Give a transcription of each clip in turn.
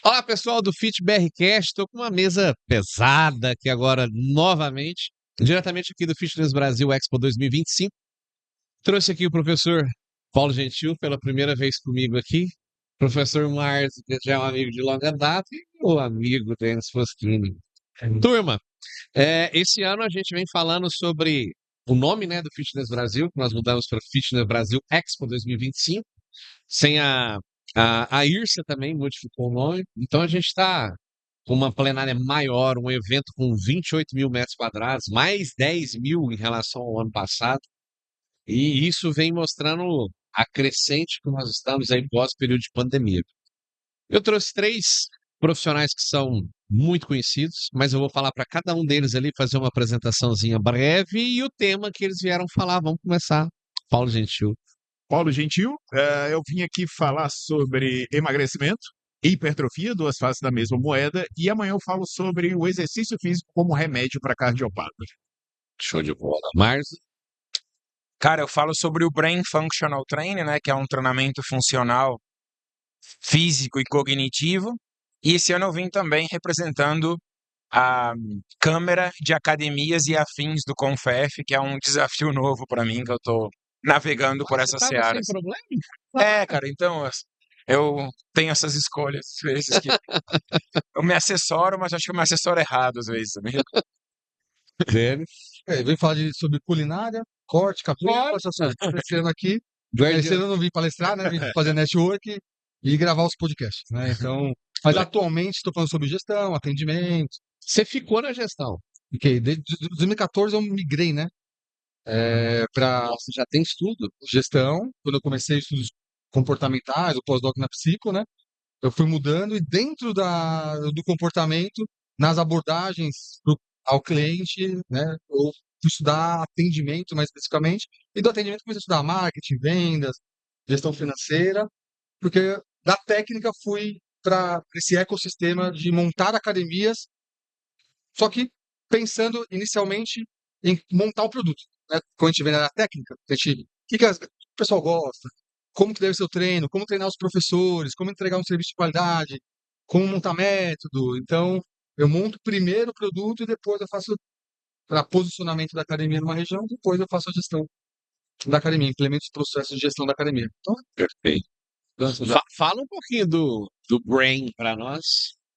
Olá, pessoal do Fit BRcast. Estou com uma mesa pesada aqui agora, novamente, diretamente aqui do Fitness Brasil Expo 2025. Trouxe aqui o professor Paulo Gentil pela primeira vez comigo aqui. Professor Márcio, que já é um amigo de longa data, e o amigo Denis Foschini. Turma, esse ano a gente vem falando sobre o nome, né, do Fitness Brasil, que nós mudamos para Fitness Brasil Expo 2025, sem a IRSA também modificou o nome. Então a gente está com uma plenária maior, um evento com 28 mil metros quadrados, mais 10 mil em relação ao ano passado. E isso vem mostrando a crescente que nós estamos aí pós-período de pandemia. Eu trouxe três profissionais que são muito conhecidos, mas eu vou falar para cada um deles ali, fazer uma apresentaçãozinha breve e o tema que eles vieram falar. Vamos começar. Paulo Gentil. Paulo Gentil, eu vim aqui falar sobre emagrecimento e hipertrofia, duas faces da mesma moeda, e amanhã eu falo sobre o exercício físico como remédio para cardiopata. Show de bola. Márcio. Cara, eu falo sobre o Brain Functional Training, né, que é um treinamento funcional, físico e cognitivo. E esse ano eu vim também representando a Câmara de Academias e Afins do Confef, que é um desafio novo para mim, que eu estou navegando por Você essas estava sem searas. problema? Cara, então eu tenho essas escolhas, às vezes, que eu me assessoro, mas acho que eu me assessoro errado, às vezes, também. Denis. Vem falar sobre culinária, corte, capoeira, essas coisas. Esse ano aqui, esse ano eu não vim palestrar, né? Vim fazer network e gravar os podcasts, né? Então, mas atualmente estou falando sobre gestão, atendimento. Você ficou na gestão. Fiquei, desde 2014 eu migrei, né? Para Você já tem estudo. gestão, quando eu comecei estudos comportamentais, o pós-doc na psico, né? Eu fui mudando e dentro do comportamento, nas abordagens ao cliente, né? Eu fui estudar atendimento mais especificamente, e do atendimento comecei a estudar marketing, vendas, gestão financeira, porque da técnica fui para esse ecossistema de montar academias, só que pensando inicialmente em montar o produto, né? Quando a gente vê na técnica, o que o pessoal gosta, como que deve ser o treino, como treinar os professores, como entregar um serviço de qualidade, como montar método. Então, eu monto primeiro o produto e depois eu faço o posicionamento da academia numa região, depois eu faço a gestão da academia, implemento os processos de gestão da academia. Então, Perfeito. Fala um pouquinho do Brain para nós.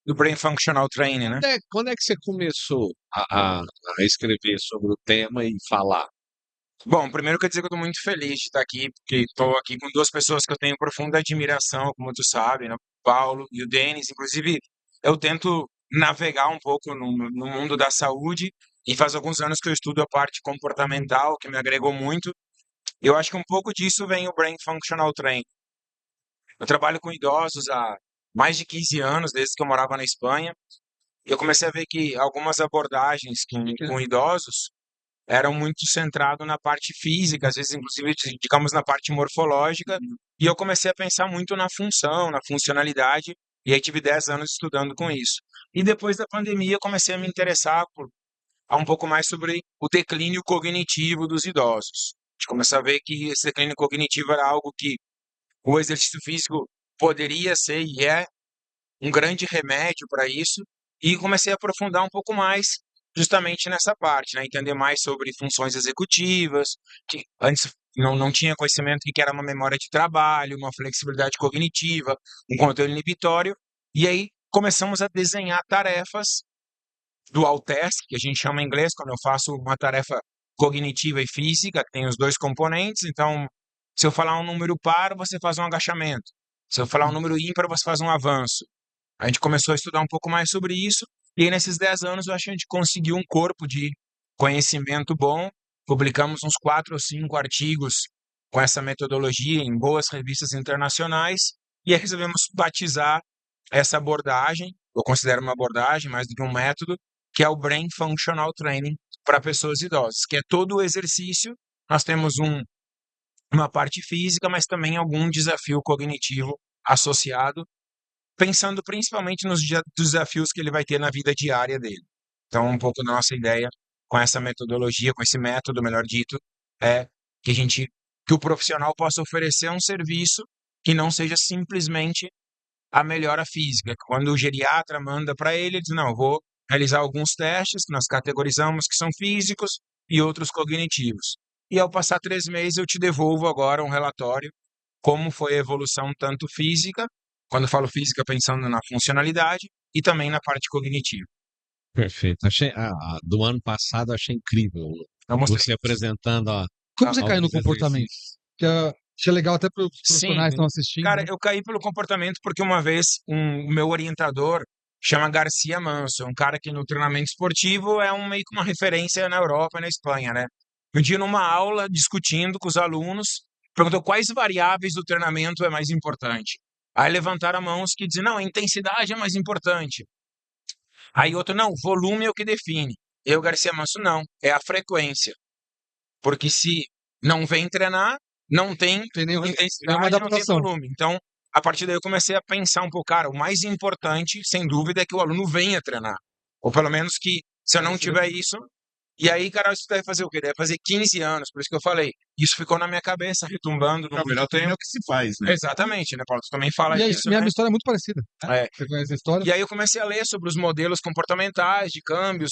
Do Brain Functional Training, né? Quando é que você começou a escrever sobre o tema e falar? Bom, primeiro quer dizer que eu estou muito feliz de estar aqui, porque estou aqui com duas pessoas que eu tenho profunda admiração, como tu sabe, né? O Paulo e o Denis. Inclusive, eu tento navegar um pouco no mundo da saúde e faz alguns anos que eu estudo a parte comportamental, que me agregou muito. Eu acho que um pouco disso vem o Brain Functional Training. Eu trabalho com idosos há mais de 15 anos, desde que eu morava na Espanha. E eu comecei a ver que algumas abordagens com idosos eram muito centrado na parte física, às vezes inclusive, digamos, na parte morfológica, e eu comecei a pensar muito na função, na funcionalidade, e aí tive 10 anos estudando com isso. E depois da pandemia eu comecei a me interessar a um pouco mais sobre o declínio cognitivo dos idosos. A gente começou a ver que esse declínio cognitivo era algo que o exercício físico poderia ser e é um grande remédio para isso, e comecei a aprofundar um pouco mais justamente nessa parte, né? Entender mais sobre funções executivas, que antes não tinha conhecimento do que era uma memória de trabalho, uma flexibilidade cognitiva, um controle inibitório, e aí começamos a desenhar tarefas dual task, que a gente chama em inglês, quando eu faço uma tarefa cognitiva e física, que tem os dois componentes. Então, se eu falar um número par, você faz um agachamento. Se eu falar um número ímpar, você faz um avanço. A gente começou a estudar um pouco mais sobre isso, e aí, nesses 10 anos eu acho que a gente conseguiu um corpo de conhecimento bom, publicamos uns 4 ou 5 artigos com essa metodologia em boas revistas internacionais, e aí resolvemos batizar essa abordagem, eu considero uma abordagem mais do que um método, que é o Brain Functional Training para pessoas idosas, que é todo o exercício, nós temos uma parte física, mas também algum desafio cognitivo associado, pensando principalmente nos desafios que ele vai ter na vida diária dele. Então, um pouco da nossa ideia com essa metodologia, com esse método, melhor dito, é que o profissional possa oferecer um serviço que não seja simplesmente a melhora física. Quando o geriatra manda para ele, ele diz, não, eu vou realizar alguns testes que nós categorizamos que são físicos e outros cognitivos. E ao passar 3 meses, eu te devolvo agora um relatório como foi a evolução tanto física, quando eu falo física pensando na funcionalidade, e também na parte cognitiva. Perfeito. Do ano passado, achei incrível Eu mostrei você apresentando Como você caiu no alguns comportamento? exercícios. Que achei legal até para os Sim, profissionais que estão assistindo, cara, né? eu caí pelo comportamento porque uma vez o meu orientador chama Garcia Manso, um cara que no treinamento esportivo é meio que uma referência na Europa e na Espanha, né? Um dia numa aula, discutindo com os alunos, perguntou quais variáveis do treinamento é mais importante. Aí levantaram a mão os que dizem, não, a intensidade é mais importante. Aí outro, não, volume é o que define. Eu, Garcia Manso, não, é a frequência. Porque se não vem treinar, não tem Tem nenhuma intensidade, não tem adaptação. volume. Então, a partir daí eu comecei a pensar um pouco, cara, o mais importante, sem dúvida, é que o aluno venha treinar. Ou pelo menos que, se eu não tiver isso... E aí, cara, isso deve fazer o quê? Deve fazer 15 anos, por isso que eu falei. Isso ficou na minha cabeça, retumbando no O melhor treino é o que se faz, né? Exatamente, né, Paulo? Tu também fala E a disso, minha né? história é muito parecida. É. Você conhece a história? E aí eu comecei a ler sobre os modelos comportamentais de câmbios,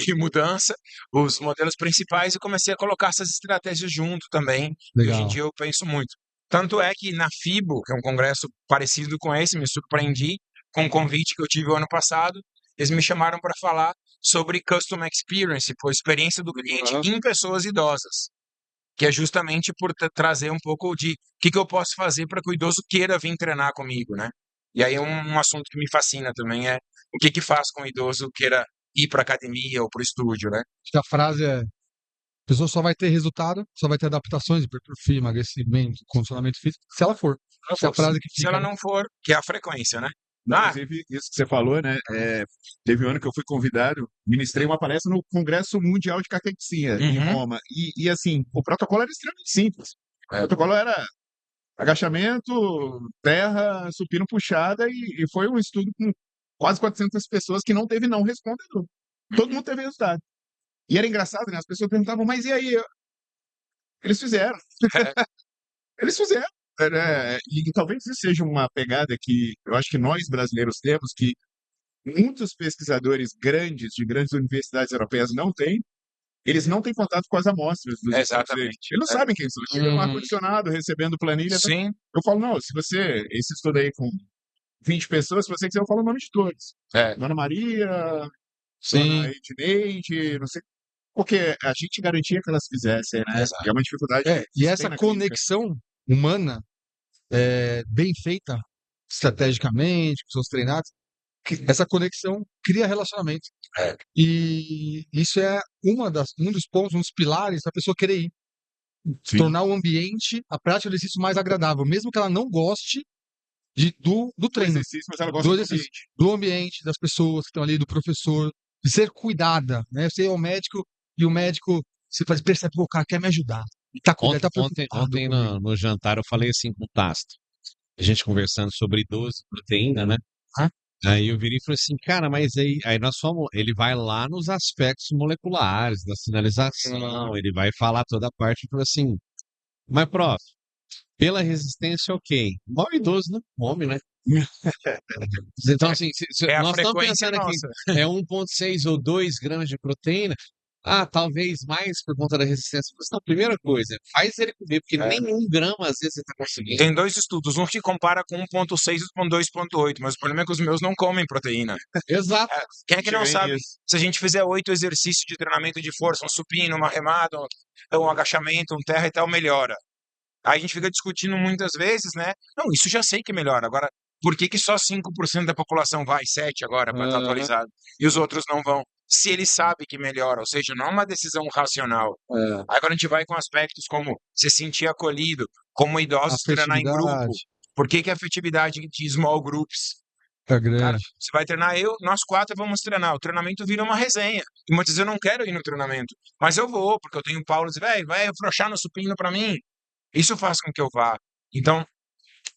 de mudança, os modelos principais, e comecei a colocar essas estratégias junto também. E hoje em Legal. dia eu penso muito. Tanto é que na FIBO, que é um congresso parecido com esse, me surpreendi com um convite que eu tive o ano passado. Eles me chamaram para falar sobre Custom Experience, por experiência do cliente Aham. em pessoas idosas, que é justamente por trazer um pouco de o que eu posso fazer para que o idoso queira vir treinar comigo, né? E aí um assunto que me fascina também é o que faz com o idoso queira ir para academia ou para o estúdio, né? Acho que a frase é: a pessoa só vai ter resultado, só vai ter adaptações, hipertrofia, emagrecimento, condicionamento físico, se ela for. Essa é a frase que Se fica, ela né? não for, que é a frequência, né? Não, Ah, inclusive, isso que você falou, né? Teve um ano que eu fui convidado, ministrei uma palestra no Congresso Mundial de Caquexia, em uhum, Roma. E, assim, o protocolo era extremamente simples. O protocolo era agachamento, terra, supino puxada, e foi um estudo com quase 400 pessoas que não teve não respondedor. Todo mundo teve resultado. E era engraçado, né? As pessoas perguntavam, mas e aí? Eles fizeram. Eles fizeram. Né? E talvez isso seja uma pegada que eu acho que nós brasileiros temos, que muitos pesquisadores grandes de grandes universidades europeias não têm. Eles não têm contato com as amostras dos estudos deles. exatamente. Eles não sabem quem são. Chega no Uhum. ar-condicionado, recebendo planilha. Sim, Eu falo, não, se você, esse estudo aí com 20 pessoas, se você quiser, eu falo o nome de todos. é, Dona Maria, Sim. Dona Edneide, não sei. Porque a gente garantia que elas fizessem, né? E é uma dificuldade E que se tem essa na clínica. conexão humana, bem feita, estrategicamente, com pessoas treinadas, essa conexão cria relacionamento. É. E isso é um dos pontos, um dos pilares da pessoa querer ir. Sim. Tornar o ambiente, a prática do exercício mais agradável, mesmo que ela não goste do Do treino, exercício, mas ela gosta do do exercício, ambiente. do ambiente, das pessoas que estão ali, do professor, de ser cuidada, né? Você é o médico e o médico, você percebe que o cara quer me ajudar. Ele tá cuidando, ele tá preocupado Ontem comigo. no jantar eu falei assim com o Tasto. A gente conversando sobre idoso, proteína, né? Hã? Aí eu virei e falei assim, cara, mas aí nós fomos. Ele vai lá nos aspectos moleculares, da sinalização, ele vai falar toda a parte. Eu falei assim, mas, prof, pela resistência, ok. Igual idoso, né? Homem, né? Então, assim, É a nós estamos frequência pensando aqui, nossa. é 1,6 ou 2 gramas de proteína. Ah, talvez mais por conta da resistência. Mas, não, primeira coisa, faz ele comer, porque É. nenhum grama às vezes ele tá conseguindo. Tem 2 estudos, um te compara com 1,6 e com 2,8, mas o problema é que os meus não comem proteína. Exato. Quem é que não Chega sabe? nisso. Se a gente fizer 8 exercícios de treinamento de força, um supino, uma remada, um agachamento, um terra e tal, melhora. Aí a gente fica discutindo muitas vezes, né? Não, isso já sei que melhora. Agora, por que só 5% da população vai, 7 agora, para estar Aham. atualizado, e os outros não vão? Se ele sabe que melhora, ou seja, não é uma decisão racional. Aí quando a gente vai com aspectos como se sentir acolhido, como idosos treinar em grupo, Afetividade por que a afetividade de small groups? é Cara, grande. você vai treinar nós 4 vamos treinar. O treinamento vira uma resenha. E muitas vezes eu não quero ir no treinamento, mas eu vou, porque eu tenho o Paulo diz, velho, vai afrouxar no supino para mim. Isso faz com que eu vá. Então,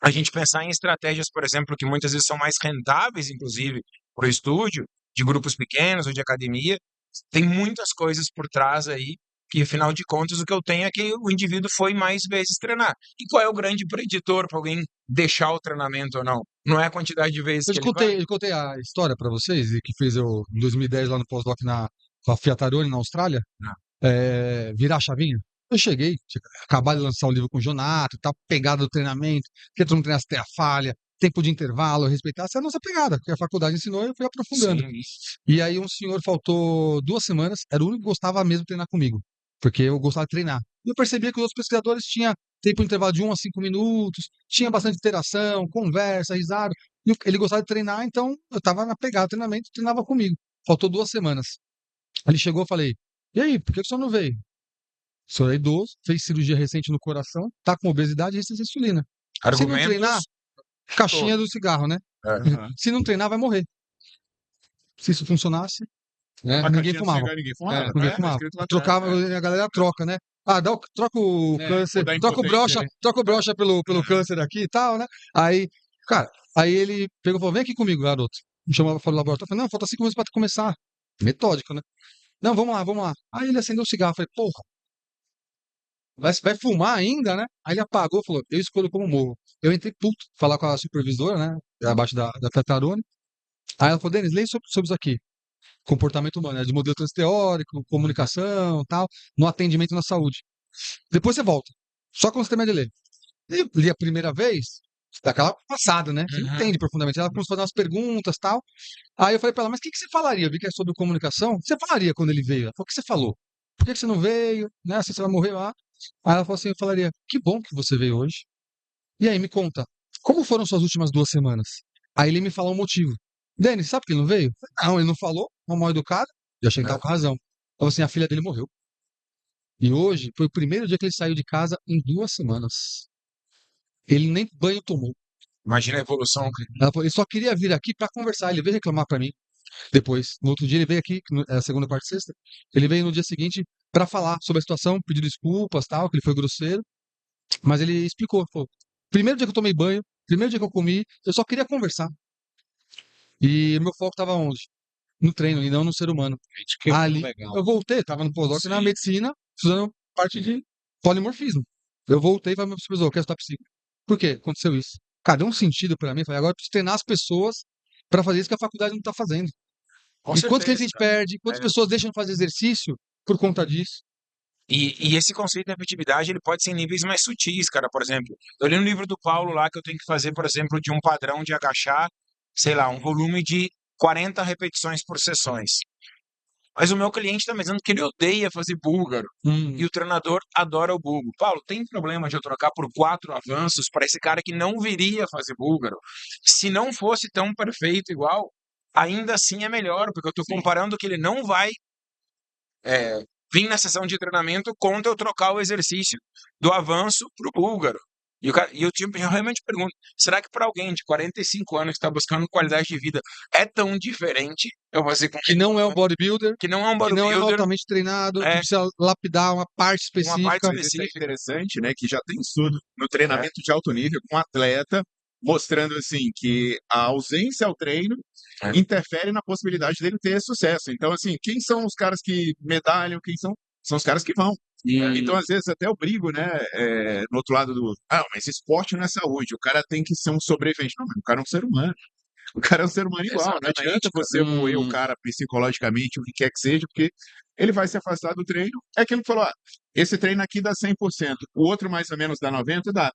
a gente pensar em estratégias, por exemplo, que muitas vezes são mais rentáveis, inclusive, para o estúdio, de grupos pequenos ou de academia, tem muitas coisas por trás aí, que afinal de contas o que eu tenho é que o indivíduo foi mais vezes treinar. E qual é o grande preditor para alguém deixar o treinamento ou não? não é a quantidade de vezes Eu que te ele vai. contei a história pra vocês, e que fez eu em 2010 lá no pós-doc com a Fiat Aroni na Austrália, virar a chavinha. Eu cheguei, tinha acabado de lançar o livro com o Jonato, tal, pegada do treinamento, que todo mundo treinasse até a falha, tempo de intervalo, respeitasse, essa é a nossa pegada, que a faculdade ensinou e eu fui aprofundando. Sim, E aí um senhor faltou 2 semanas, era o único que gostava mesmo de treinar comigo, porque eu gostava de treinar. E eu percebia que os outros pesquisadores tinham tempo de intervalo de 1 a 5 minutos, tinha bastante interação, conversa, risada. Ele gostava de treinar, então eu tava na pegada do treinamento, treinava comigo. Faltou 2 semanas. Ele chegou, eu falei, e aí, por que o senhor não veio? O senhor é idoso, fez cirurgia recente no coração, tá com obesidade e resistência à insulina. Se não treinar, argumentos caixinha do cigarro, né? Aham. Se não treinar, vai morrer. Se isso funcionasse, né? Uma Ninguém caixinha do fumava. cigarro, ninguém fumava. Ninguém Tá fumava. escrito lá atrás, Trocava, a galera troca, né? Ah, troca o câncer, Ou da troca o impotência, brocha, né? troca o brocha pelo câncer aqui e tal, né? Aí, cara, aí ele pegou e falou: vem aqui comigo, garoto. Me chamava para o laboratório. Eu falei: não, falta 5 minutos para começar. Metódico, né? Não, vamos lá, vamos lá. Aí ele acendeu o cigarro. Eu falei: porra, vai fumar ainda, né? Aí ele apagou e falou: eu escolho como morro. Eu entrei puto, falar com a supervisora, né? Abaixo da Petarone. Aí ela falou: Denis, leia sobre isso aqui. Comportamento humano, de modelo transteórico, comunicação, tal, no atendimento na saúde. Depois você volta. Só quando você termina de ler. Eu li a primeira vez, daquela passada, né? Você não entende profundamente. Ela começou a fazer umas perguntas, tal. Aí eu falei pra ela, mas o que você falaria? Eu vi que é sobre comunicação. O que você falaria quando ele veio? Ela falou: o que você falou? Por que você não veio? Né? Assim, você vai morrer lá. Aí ela falou assim, eu falaria: que bom que você veio hoje. E aí, me conta, como foram suas últimas 2 semanas? Aí ele me falou um motivo. Denis, sabe por que ele não veio? Não, ele não falou, uma mal educada. Eu achei que tava com razão. Falou assim, a filha dele morreu. E hoje foi o primeiro dia que ele saiu de casa em 2 semanas. Ele nem banho tomou. Imagina a evolução. Ela falou, ele só queria vir aqui pra conversar. Ele veio reclamar pra mim. Depois, no outro dia, ele veio aqui, segunda, quarta e sexta. Ele veio no dia seguinte pra falar sobre a situação, pedir desculpas, tal, que ele foi grosseiro. Mas ele explicou, falou, primeiro dia que eu tomei banho, primeiro dia que eu comi, eu só queria conversar. E meu foco tava onde? No treino e não no ser humano. Que Ali, legal. eu voltei, tava no pós-doc na Sim. medicina, estudando parte de polimorfismo. Eu voltei e falei, meu supervisor, eu quero estudar psico. Por quê? Aconteceu isso. Cara, deu um sentido pra mim. Falei, agora eu preciso treinar as pessoas pra fazer isso que a faculdade não tá fazendo. Com E quantos que a certeza, gente cara. perde, quantas pessoas deixam de fazer exercício por conta disso? E esse conceito de efetividade, ele pode ser em níveis mais sutis, cara. Por exemplo, eu li no livro do Paulo lá que eu tenho que fazer, por exemplo, de um padrão de agachar, sei lá, um volume de 40 repetições por sessões. Mas o meu cliente está me dizendo que ele odeia fazer búlgaro. E o treinador adora o búlgaro. Paulo, tem problema de eu trocar por 4 avanços para esse cara que não viria fazer búlgaro? Se não fosse tão perfeito igual, ainda assim é melhor, porque eu estou comparando que ele não vai vir na sessão de treinamento contra eu trocar o exercício do avanço para o búlgaro. Eu realmente pergunto, será que para alguém de 45 anos que está buscando qualidade de vida é tão diferente eu fazer com Que não é um bodybuilder, que não é um que não é bodybuilder, altamente treinado, que é precisa lapidar uma parte uma parte específica. Mas isso é específica? interessante, né? Que já tem estudo no treinamento de alto nível com atleta, mostrando assim que a ausência ao treino interfere na possibilidade dele ter sucesso. Então, assim, quem são os caras que medalham? Quem são os caras que vão? Então, às vezes, até eu brigo, né? No outro lado do. Ah, mas esporte não é saúde. O cara tem que ser um sobrevivente. Não, mas o cara é um ser humano. O cara é um ser humano igual. Não adianta você moer o cara psicologicamente, o que quer que seja, porque ele vai se afastar do treino. É aquilo que falou: ah, esse treino aqui dá 100%, o outro mais ou menos dá 90%, dá.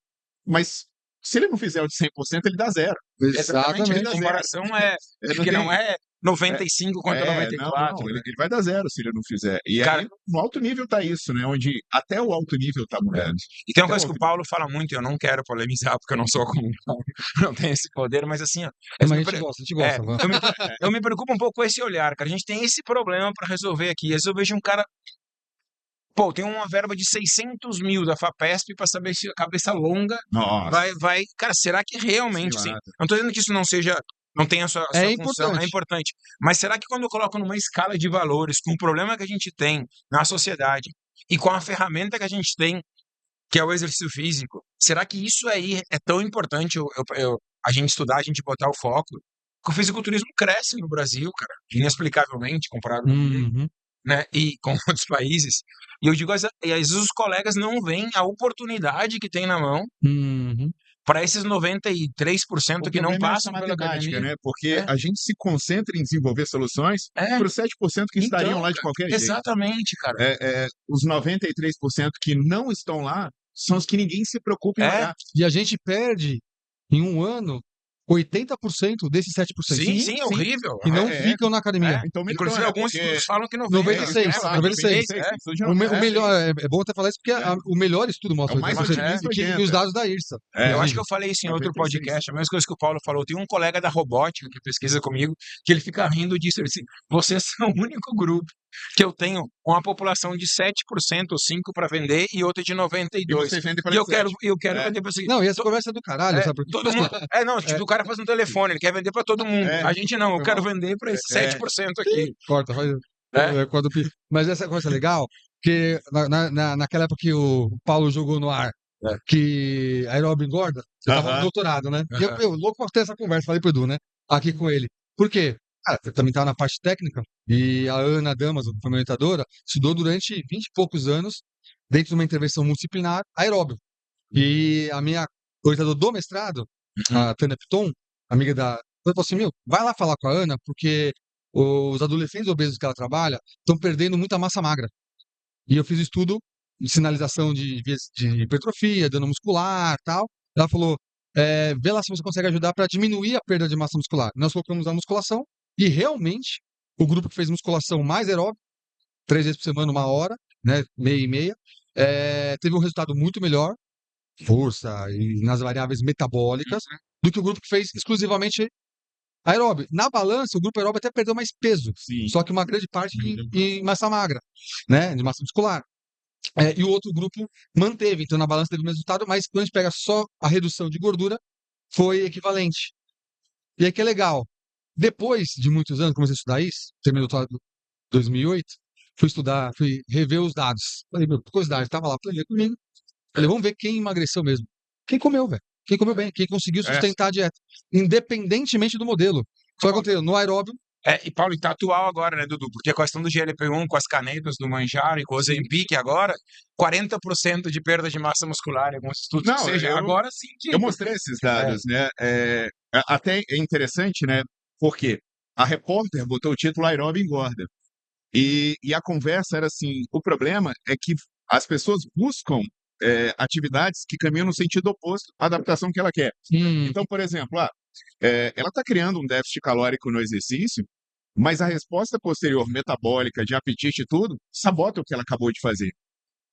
Mas se ele não fizer o de 100%, ele dá zero. Exatamente, Ele a dá zero. comparação é Não que tem- não é 95 contra Não, 94, né? ele vai dar zero se ele não fizer. E Cara, aí, no alto nível tá isso, né? Onde até o alto nível tá mudando. e tem uma Até coisa o que o alto Paulo fala muito, e eu não quero polemizar, porque eu não sou como o Paulo, não tenho esse poder, mas assim, ó, Mas a me gente pre- gosta, a gente é, gosta. Van. eu me preocupo um pouco com esse olhar, cara. A gente tem esse problema para resolver aqui. Às vezes eu vejo um cara, pô, tem uma verba de 600 mil da FAPESP para saber se a cabeça longa Nossa, vai. Cara, será que realmente, sei assim, lá. não tô dizendo que isso não seja, não tenha a sua É função, é importante. importante, mas será que quando eu coloco numa escala de valores, com o problema que a gente tem na sociedade e com a ferramenta que a gente tem, que é o exercício físico, será que isso aí é tão importante a gente estudar, a gente botar o foco? Porque o fisiculturismo cresce no Brasil, cara, inexplicavelmente comparado com o mundo, Uhum. né, e com outros países. E eu digo, e às vezes os colegas não veem a oportunidade que tem na mão Uhum. para esses 93% O que não problema é essa passam pela matemática, academia. né? Porque É. a gente se concentra em desenvolver soluções É. para os 7% que estariam Então, lá de cara, qualquer jeito. exatamente, cara. Os 93% que não estão lá são os que ninguém se preocupa em É. olhar. E a gente perde, em um ano, 80% desses 7%. Sim, Sim, é sim. horrível. E não É. ficam na academia. Então melhorou, Inclusive, né? alguns Porque estudos falam que 90%. 96, é lá, 96. 96, tem estudo de O 96. melhor, é bom até falar isso, porque É. o melhor estudo mostra É o mais 80%. otimista, E 80. os dados da IRSA. É. Eu acho que inclusive. eu falei isso em outro 96. podcast, a mesma coisa que o Paulo falou. Tem um colega da robótica que pesquisa comigo, que ele fica rindo disso. Ele disse: vocês são o único grupo que eu tenho uma população de 7% ou 5% para vender e outra de 92%. E você vende para E eu quero É. vender para o seguinte. Não, e essa conversa é do caralho, É, sabe por quê? todo mundo. Não, tipo, o cara faz um telefone, ele quer vender para todo mundo. É. A gente não, eu Foi quero mal. vender para esses É. 7% aqui. Corta, faz. É. Mas essa conversa é legal, porque naquela época que o Paulo jogou no ar, É. que aeróbio engorda, você tava no Aham. doutorado, né? E Aham. eu louco pra ter essa conversa, falei pro Edu, né? Aqui com ele. Por quê? Cara, eu também tava na parte técnica, e a Ana Damaso, que foi minha orientadora, estudou durante 20 e poucos anos, dentro de uma intervenção multidisciplinar, aeróbio. E a minha orientadora do mestrado, a Tânia Piton, amiga da. Eu falei assim: meu, vai lá falar com a Ana, porque os adolescentes obesos que ela trabalha estão perdendo muita massa magra. E eu fiz estudo de sinalização de vias de hipertrofia, dano muscular tal. Ela falou: vê lá se você consegue ajudar para diminuir a perda de massa muscular. Nós colocamos a musculação e realmente o grupo que fez musculação mais aeróbico, 3 vezes por semana, 1 hora, né, meia e meia, teve um resultado muito melhor, força e nas variáveis metabólicas, do que o grupo que fez exclusivamente aeróbio. Na balança, o grupo aeróbio até perdeu mais peso, Sim. só que uma grande parte em massa magra, né, de massa muscular. E o outro grupo manteve, então na balança teve o mesmo resultado, mas quando a gente pega só a redução de gordura, foi equivalente. E aí que é legal. Depois de muitos anos, comecei a estudar isso, terminei o doutorado em 2008, fui rever os dados. Falei, meu, curiosidade, tava lá, falei, comigo. Falei, vamos ver quem emagreceu mesmo. Quem comeu, velho? Quem comeu bem, quem conseguiu sustentar a dieta, independentemente do modelo. Só que aconteceu, no aeróbio, E Paulo, e tá atual agora, né, Dudu? Porque a questão do GLP-1 com as canetas do Manjaro e com o Ozempic agora, 40% de perda de massa muscular em alguns estudos. Não, Ou seja, eu- agora sim que... Eu mostrei esses dados, né? Até é interessante, né? Porque a repórter botou o título Aeróbio engorda. E a conversa era assim: o problema é que as pessoas buscam atividades que caminham no sentido oposto à adaptação que ela quer. Então, por exemplo, ela está criando um déficit calórico no exercício, mas a resposta posterior metabólica, de apetite e tudo, sabota o que ela acabou de fazer.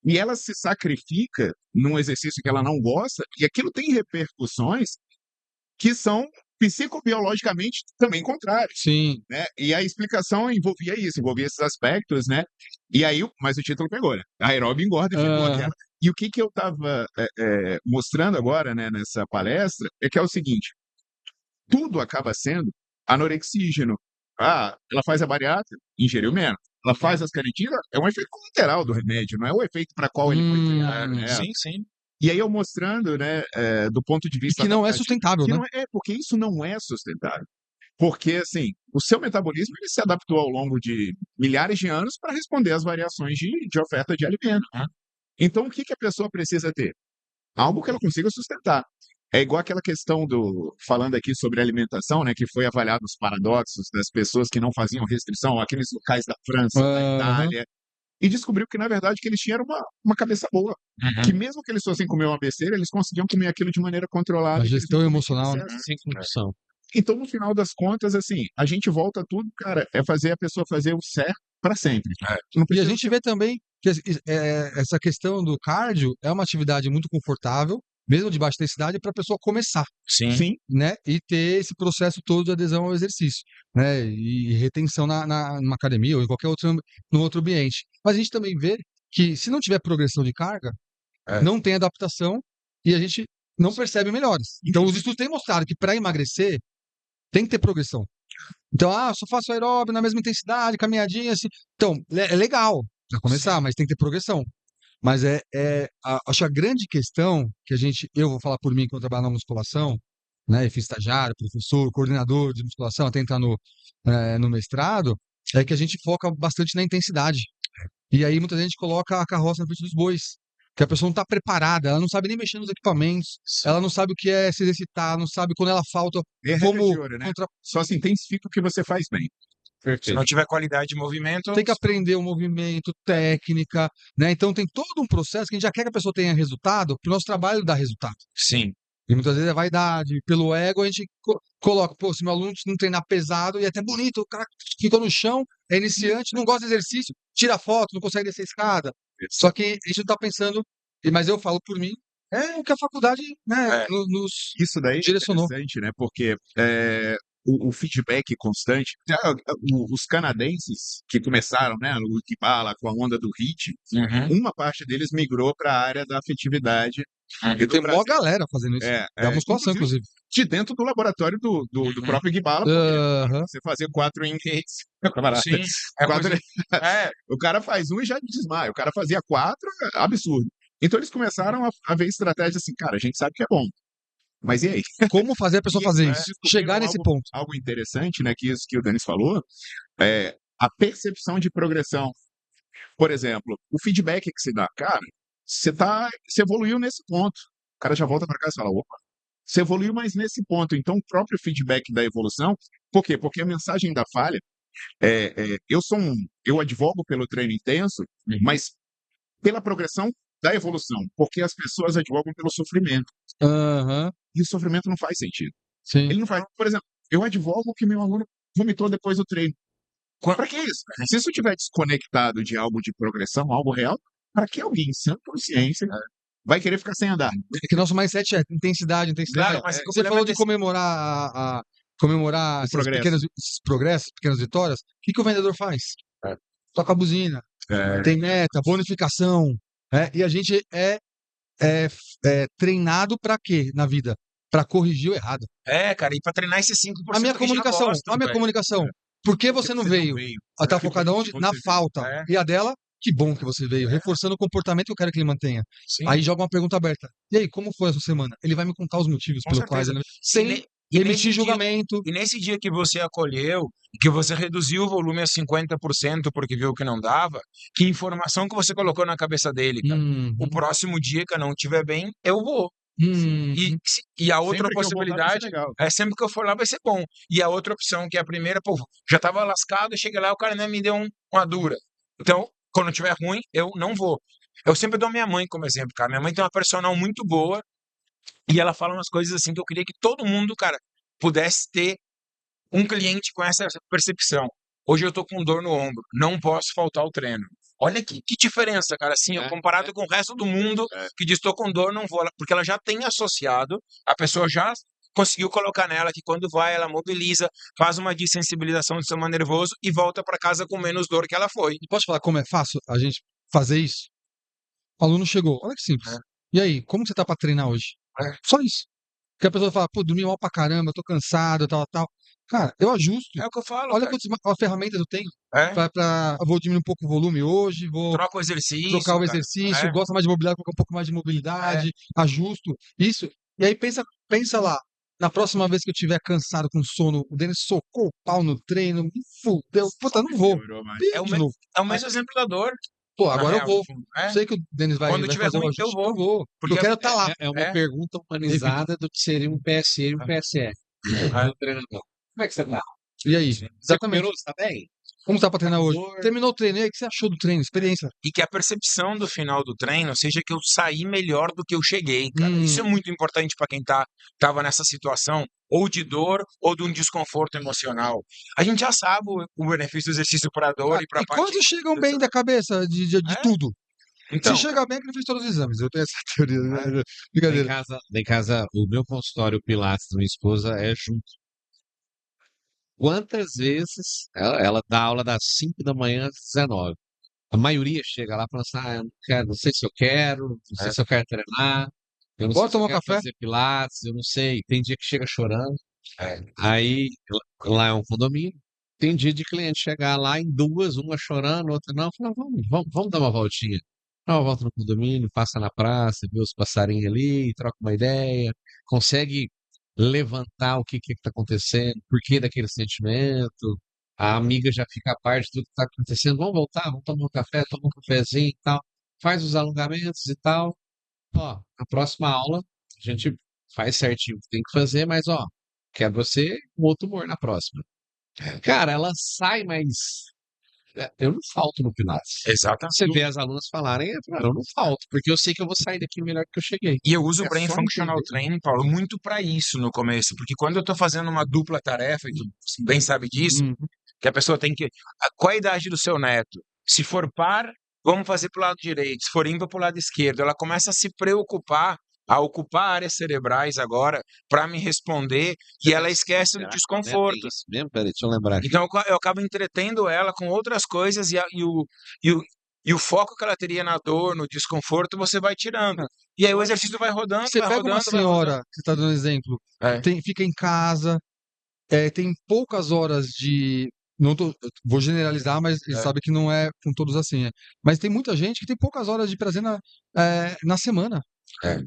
E ela se sacrifica num exercício que ela não gosta, e aquilo tem repercussões que são psicobiologicamente também contrárias, sim, né? E a explicação envolvia isso, envolvia esses aspectos, né? E aí, mas o título pegou, né? Aeróbio engorda e ficou aquela. E o que eu estava mostrando agora, né, nessa palestra, é que é o seguinte: tudo acaba sendo anorexígeno. Ela faz a bariátrica, ingeriu menos. Ela faz as canetinhas, é um efeito colateral do remédio, não é o efeito para qual ele foi criado, né? Sim, sim. E aí eu mostrando, né, do ponto de e vista que não é adaptativo, sustentável, que né? não porque isso não é sustentável. Porque, assim, o seu metabolismo ele se adaptou ao longo de milhares de anos para responder às variações de oferta de alimento. Então, o que a pessoa precisa ter? Algo que ela consiga sustentar. É igual aquela questão falando aqui sobre alimentação, né, que foi avaliado os paradoxos das pessoas que não faziam restrição, aqueles locais da França, da Itália, e descobriu que, na verdade, que eles tinham uma cabeça boa. Que mesmo que eles fossem comer uma besteira, eles conseguiam comer aquilo de maneira controlada. A e que eles gestão não emocional, né? cometiam excesso. Sem condição. Então, no final das contas, assim, a gente volta tudo, cara, é fazer a pessoa fazer o certo para sempre. Não E a precisa gente vê também que essa questão do cardio é uma atividade muito confortável, mesmo de baixa intensidade, para a pessoa começar, Sim. Sim, né? E ter esse processo todo de adesão ao exercício, né? E retenção numa academia ou em qualquer no outro ambiente. Mas a gente também vê que se não tiver progressão de carga, não tem adaptação e a gente não percebe melhores. Então, os estudos têm mostrado que para emagrecer tem que ter progressão. Então, eu só faço aeróbio na mesma intensidade, caminhadinha, assim. Então, é legal para começar, mas tem que ter progressão. Mas acho que a grande questão que eu vou falar por mim quando eu trabalho na musculação, né? Eu fui estagiário, professor, coordenador de musculação, até entrar no mestrado, é que a gente foca bastante na intensidade. E aí muita gente coloca a carroça na frente dos bois. que a pessoa não tá preparada, ela não sabe nem mexer nos equipamentos, ela não sabe o que é se exercitar, não sabe quando ela falta, É regra como de ouro, né? contra... Só se intensifica o que você faz bem. Se não Perfeito. tiver qualidade de movimento, Tem que aprender o movimento, técnica, né? Então tem todo um processo que a gente já quer que a pessoa tenha resultado, para o nosso trabalho dar resultado. sim. E muitas vezes é vaidade, pelo ego a gente coloca, pô, se meu aluno não treinar pesado e é até bonito, o cara ficou no chão, é iniciante, não gosta de exercício, tira foto, não consegue descer a escada. Só que a gente não tá pensando, mas eu falo por mim, é o que a faculdade, né, É. nos Isso daí é direcionou. interessante, né? Porque o feedback constante. Os canadenses que começaram, né? O Kibala com a onda do HIIT, Uhum. uma parte deles migrou para a área da afetividade e do Tem mó Brasil. galera fazendo isso. Da musculação, inclusive. De dentro do laboratório do próprio Kibala, porque Aham. você fazer 4 engagement, camarada. Sim. É Quatro- coisa... é, O cara faz um e já desmaia. O cara fazia 4, absurdo. Então eles começaram a ver estratégia assim, cara, a gente sabe que é bom. Mas e aí? Como fazer a pessoa fazer isso? Descobriram Chegar nesse ponto. algo interessante, né? Que isso que o Denis falou, é a percepção de progressão. Por exemplo, o feedback que se dá, cara, você evoluiu nesse ponto. O cara já volta para casa e fala, opa, você evoluiu mais nesse ponto. Então, o próprio feedback da evolução, por quê? Porque a mensagem da falha eu advogo pelo treino intenso, mas pela progressão da evolução, porque as pessoas advogam pelo sofrimento. Aham. E o sofrimento não faz sentido. Sim. Ele não faz. Por exemplo, eu advogo que meu aluno vomitou depois do treino. Para que isso? Se isso estiver desconectado de algo de progressão, algo real, para que alguém sem consciência vai querer ficar sem andar? É que nosso mindset é intensidade, intensidade. Claro, mas o Você problema falou é de desse- comemorar O esses progresso. esses progressos, pequenas vitórias. O que o vendedor faz? É. Toca a buzina, É, tem meta, bonificação. E a gente é treinado para quê na vida? Para corrigir o errado. cara, e pra treinar esses 5% A minha que já comunicação, gostam, a minha velho. comunicação. Por que você não veio? Ela tá Que focada bom onde? que Na você veio. falta. É. E a dela, que bom que você veio. Reforçando o comportamento que eu quero que ele mantenha. Sim. Aí joga uma pergunta aberta. E aí, como foi essa semana? Ele vai me contar os motivos Com pelos quais certeza. ele... E Sem ne- e nesse emitir dia- julgamento. E nesse dia que você acolheu, que você reduziu o volume a 50% porque viu que não dava, que informação que você colocou na cabeça dele, cara? Uhum. O próximo dia que eu não estiver bem, eu vou. Uhum. E a outra Sempre que eu voltar, vai ser possibilidade legal. é sempre que eu for lá vai ser bom. E a outra opção, que é a primeira, pô, já tava lascado, eu cheguei lá, o cara né, me deu uma dura. Então, quando tiver ruim, eu não vou. Eu sempre dou minha mãe como exemplo, cara. Minha mãe tem uma personal muito boa e ela fala umas coisas assim que eu queria que todo mundo, cara, pudesse ter um cliente com essa percepção. Hoje eu tô com dor no ombro, não posso faltar ao treino. Olha que diferença, cara, assim, ó, comparado com o resto do mundo que diz tô com dor, não vou, porque ela já tem associado, a pessoa já conseguiu colocar nela que quando vai, ela mobiliza, faz uma dessensibilização do sistema nervoso e volta para casa com menos dor que ela foi. E posso falar como é fácil a gente fazer isso? O aluno chegou, olha que simples. É. E aí, como você tá para treinar hoje? É. Só isso. Porque a pessoa fala, pô, dormi mal pra caramba, eu tô cansado, tal, tal. Cara, eu ajusto. É o que eu falo, Olha cara. quantas ferramentas eu tenho. É. Eu vou diminuir um pouco o volume hoje, vou Troca o exercício, trocar o cara. exercício, É. gosta mais de mobilidade, colocar um pouco mais de mobilidade, ajusto. Isso. E aí pensa lá. Na próxima vez que eu estiver cansado com sono, o Denis socou o pau no treino, me fudeu. Puta, não vou. Melhorou mais. É o, De me- novo. é o mesmo exemplo da dor. Pô, na agora eu real, vou. no fundo. É. Sei que o Denis vai Quando tiver fazer o ruim, ajuste. eu vou. Eu vou. Porque Porque eu quero estar lá. É uma É. pergunta humanizada do que seria um PSE e um PSE. Do treinador. Como é que você tá? E aí? Você Exatamente. recuperou? Você tá bem? Como tá pra treinar hoje? Dor. Terminou o treino. E aí, o que você achou do treino? Experiência. E que a percepção do final do treino seja que eu saí melhor do que eu cheguei, cara. Isso é muito importante para quem tava nessa situação, ou de dor, ou de um desconforto emocional. A gente já sabe o benefício do exercício para dor e para E quantos chegam bem da cabeça de É? tudo? Então, Se chega bem, é que ele fez todos os exames. Eu tenho essa teoria. Né? Lá Brincadeira. em casa, o meu consultório, o Pilates da minha esposa, é junto. Quantas vezes ela dá aula das 5 da manhã às 19? A maioria chega lá e fala assim, eu não quero, não sei se eu quero, não sei se eu quero treinar, eu não sei Bora se eu tomar um quero café? fazer Pilates, eu não sei. Tem dia que chega chorando. É. Aí, lá é um condomínio, tem dia de cliente chegar lá em duas, uma chorando, outra não. Fala, vamos dar uma voltinha. Dá uma volta no condomínio, passa na praça, vê os passarinhos ali, troca uma ideia, consegue levantar o que está acontecendo, por que daquele sentimento. A amiga já fica a par de tudo que está acontecendo. Vamos voltar, vamos tomar um café, tomar um cafezinho e tal. faz os alongamentos e tal. Ó, na próxima aula a gente faz certinho o que tem que fazer, mas ó, quero você com outro humor na próxima. Cara, ela sai, mas eu não falto no Pilates. Você Exatamente. vê as alunas falarem, eu não falto, porque eu sei que eu vou sair daqui melhor que eu cheguei. E eu uso o É Brain só Functional entender. Training, Paulo, muito para isso no começo, porque quando eu tô fazendo uma dupla tarefa, e tu bem sabe disso, Uhum. que a pessoa tem que. Qual a idade do seu neto? Se for par, vamos fazer para o lado direito. Se for ímpar, para o lado esquerdo. Ela começa a se preocupar, a ocupar áreas cerebrais agora para me responder e ela esquece do Será que o neto tem desconforto. isso mesmo? Peraí, deixa eu lembrar aqui. Então eu acabo entretendo ela com outras coisas e o, e o foco que ela teria na dor, no desconforto, você vai tirando. E aí o exercício vai rodando, Você vai pega uma rodando, vai rodando. senhora, que você está dando exemplo, É. fica em casa, tem poucas horas de. Não vou generalizar, mas ele É. sabe que não é com todos assim. Mas tem muita gente que tem poucas horas de prazer na semana. É.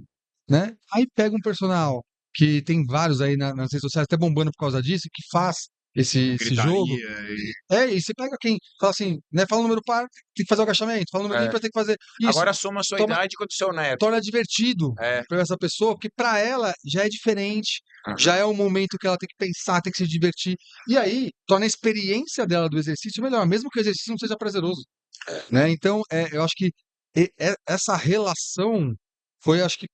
Né? Aí pega um personal, que tem vários aí nas redes sociais, até bombando por causa disso, que faz esse jogo. Gritaria e E você pega quem fala assim, né? Fala o número par, tem que fazer o agachamento. Fala o número É. ímpar, tem que fazer isso. Agora soma a sua Toma- idade com a do seu neto. Torna divertido É. para essa pessoa, porque para ela já é diferente, Uhum. já é um momento que ela tem que pensar, tem que se divertir. E aí torna a experiência dela do exercício melhor, mesmo que o exercício não seja prazeroso. Né? Então, eu acho que essa relação foi, acho que,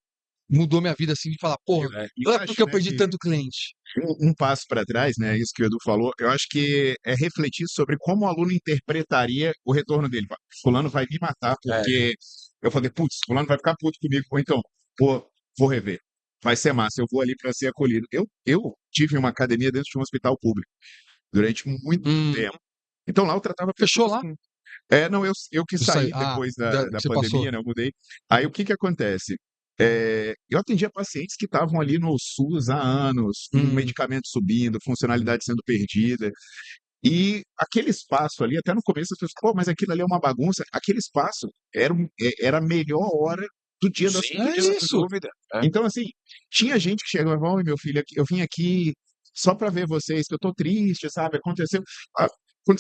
mudou minha vida assim de falar, porra, e não eu é acho, porque eu né, perdi que tanto cliente. um passo para trás, né, isso que o Edu falou, eu acho que é refletir sobre como o aluno interpretaria o retorno dele. Fulano vai me matar porque eu falei, putz, fulano vai ficar puto comigo, ou então, pô, vou rever. Vai ser massa, eu vou ali para ser acolhido. Eu tive uma academia dentro de um hospital público durante muito Hum, tempo. Então lá eu tratava fechou pessoas lá? com. Não, eu que Isso aí. saí depois da Você passou. pandemia, né? Eu mudei. Aí o que que acontece? Eu atendia pacientes que estavam ali no SUS há anos, com Hum, medicamento subindo, funcionalidade sendo perdida. E aquele espaço ali, até no começo as pessoas, pô, mas aquilo ali é uma bagunça. Aquele espaço era a melhor hora do dia da sua Sim, é vida. sem isso. dúvida. É. Então, assim, tinha gente que chegava, "Oi, meu filho, eu vim aqui só para ver vocês, que eu tô triste, sabe? Aconteceu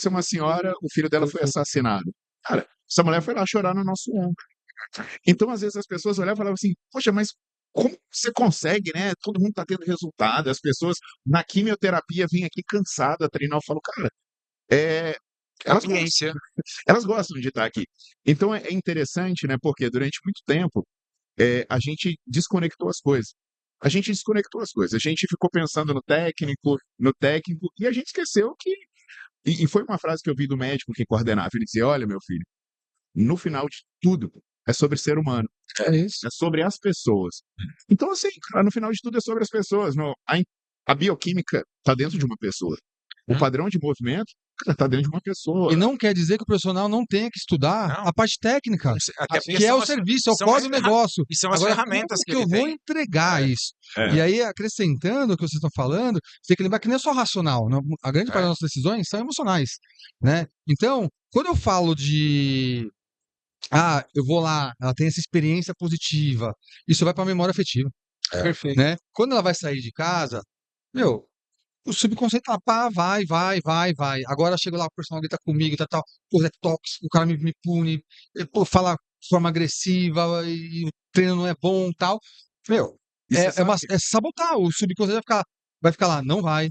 uma senhora, o filho dela foi assassinado. Cara, essa mulher foi lá chorar no nosso ombro. Então, às vezes, as pessoas olhavam e falavam assim, poxa, mas como você consegue, né? Todo mundo tá tendo resultado, as pessoas na quimioterapia vêm aqui cansada treinar. Eu falo, cara, é, elas gostam, Paciência. elas gostam de estar aqui. Então, é interessante, né? Porque durante muito tempo, a gente desconectou as coisas. A gente desconectou as coisas. A gente ficou pensando no técnico, e a gente esqueceu que. E foi uma frase que eu vi do médico que coordenava. Ele dizia: Olha, meu filho, no final de tudo, é sobre ser humano, É isso. é sobre as pessoas. Então, assim, cara, no final de tudo é sobre as pessoas. A bioquímica está dentro de uma pessoa. O padrão de movimento está dentro de uma pessoa. E não quer dizer que o profissional não tenha que estudar Não. a parte técnica, Até porque que é são o as, serviço, é o são as core do ferra- negócio. e são as Agora, ferramentas como que que eu ele vou tem. entregar É. isso? É. E aí, acrescentando o que vocês estão falando, você tem que lembrar que não é só racional. A grande parte É. das nossas decisões são emocionais, né? Então, quando eu falo de eu vou lá, ela tem essa experiência positiva, isso vai para a memória afetiva, Perfeito. né? Quando ela vai sair de casa, meu, o subconsciente tá, pá, vai. Agora chega lá, o personal grita comigo, tal, pô, é tóxico, o cara me pune, pô, fala de forma agressiva e o treino não é bom, tal. Meu, E você sabe, é sabotar, o subconsciente vai ficar lá, não vai,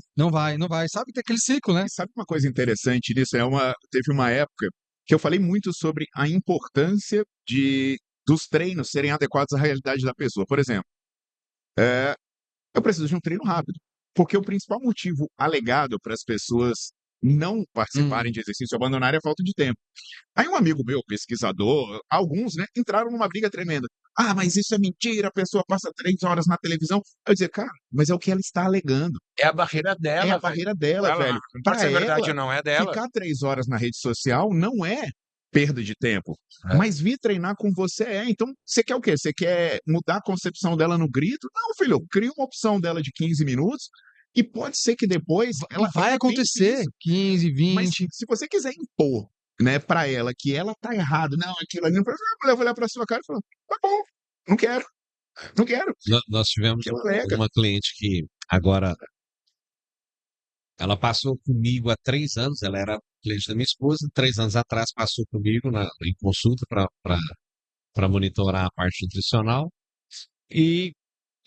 sabe? Tem aquele ciclo, né? e sabe uma coisa interessante nisso? Teve uma época que eu falei muito sobre a importância dos treinos serem adequados à realidade da pessoa. Por exemplo, eu preciso de um treino rápido, porque o principal motivo alegado para as pessoas não participarem Hum, de exercício e abandonarem é a falta de tempo. Aí um amigo meu, pesquisador, alguns, né, entraram numa briga tremenda. Ah, mas isso é mentira, a pessoa passa 3 horas na televisão. Eu dizia, cara, mas é o que ela está alegando. É a barreira É dela, a velho. barreira dela, Ela velho. não pode Para ser verdade ela, ou não, é dela. ficar 3 horas na rede social não é perda de tempo. É. Mas vir treinar com você é. Então, você quer o quê? Você quer mudar a concepção dela no grito? Não, filho, cria uma opção dela de 15 minutos e pode ser que depois ela vai repense acontecer, isso. 15, Mas 20. se você quiser impor, né, para ela que ela tá errada, não, aquilo ali não precisa, a mulher vai olhar para sua cara e falar: tá bom, não quero, não quero. Nós tivemos Que ela alega. uma cliente que agora ela passou comigo há 3 anos, ela era cliente da minha esposa, 3 anos atrás passou comigo em consulta para para monitorar a parte nutricional. E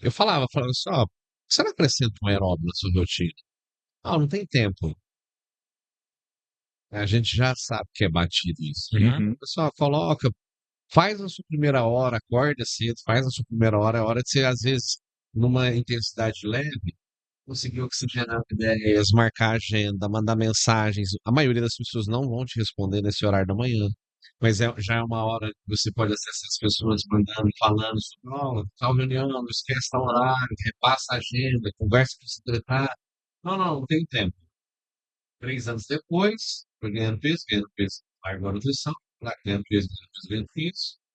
eu falava assim, ó, você não acrescenta um aeróbio na sua rotina? Ah, não tem tempo. A gente já sabe que é batido isso. Uhum. O pessoal coloca, faz a sua primeira hora, acorda cedo, faz a sua primeira hora, é hora de você, às vezes, numa intensidade leve, conseguir oxigenar ideias, marcar agenda, mandar mensagens. A maioria das pessoas não vão te responder nesse horário da manhã, mas já é uma hora que você pode acessar as pessoas mandando, falando sobre, ó, tal reunião, não esquece tal horário, repassa a agenda, conversa com o secretário. Não tem tempo. 3 anos depois, foi ganhando peso, largou a nutrição, ganhando peso,